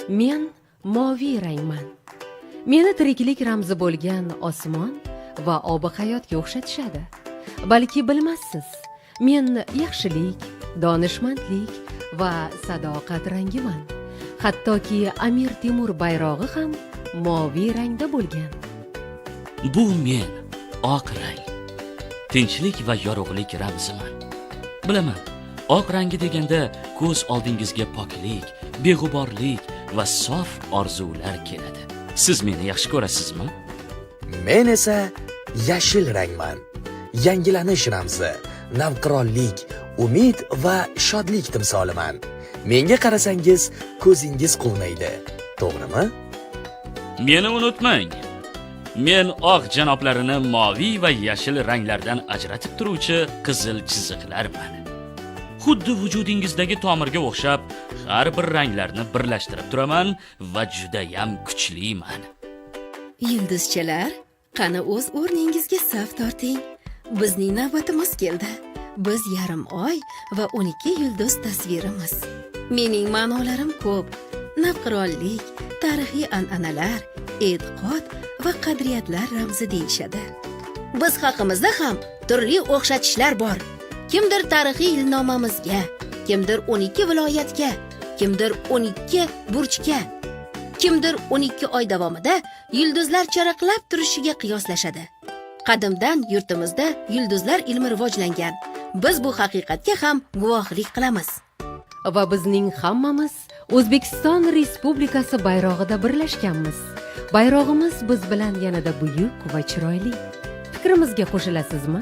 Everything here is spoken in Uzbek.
Men moviy rangman. Meni tiriklik ramzi bo'lgan osmon va obi hayotga o'xshatishadi. Balki bilmassiz, men yaxshilik, donishmandlik va sadoqat rangiman. Hattoki Amir Temur bayrog'i ham moviy rangda bo'lgan. Bu men oq rang. Tinchlik va yorug'lik ramziman. Bilaman, oq rangi deganda ko'z oldingizga poklik, beg'uborlik va sof orzular keladi. Siz meni yaxshi ko'rasizmi? Men esa yashil rangman. Yangilanish ramzi, navqironlik, umid va shodlik timsoliman. Menga qarasangiz ko'zingiz quvnaydi. To'g'rimi? Meni unutmang. Men oq janoblarini moviy va yashil ranglardan ajratib turuvchi qizil chiziqlarman. Xuddi vujudingizdagi tomirga o'xshab, har bir ranglarni birlashtirib turaman va juda ham kuchliman. Yulduzchalar, qani o'z o'rningizga saf torting. Bizning navbatimiz keldi. Biz yarim oy va 12 yulduz tasvirimiz. Mening ma'nolarim ko'p. Navqironlik, tarixiy an'analar, e'tiqod va qadriyatlar ramzi deyishadi. Biz haqimizda ham turli o'xshatishlar bor. Kimdir tarixiy yilnomamizga, kimdir 12 viloyatga, kimdir 12 burchga, kimdir 12 oy davomida yulduzlar charaqlab turishiga qiyoslashadi. Qadimdan yurtimizda yulduzlar ilmi rivojlangan. Biz bu haqiqatga ham guvohlik qilamiz. Va bizning hammamiz O'zbekiston Respublikasi bayrog'ida birlashganmiz. Bayrog'imiz biz bilan yanada buyuk va chiroyli. Fikrimizga qo'shilasizmi?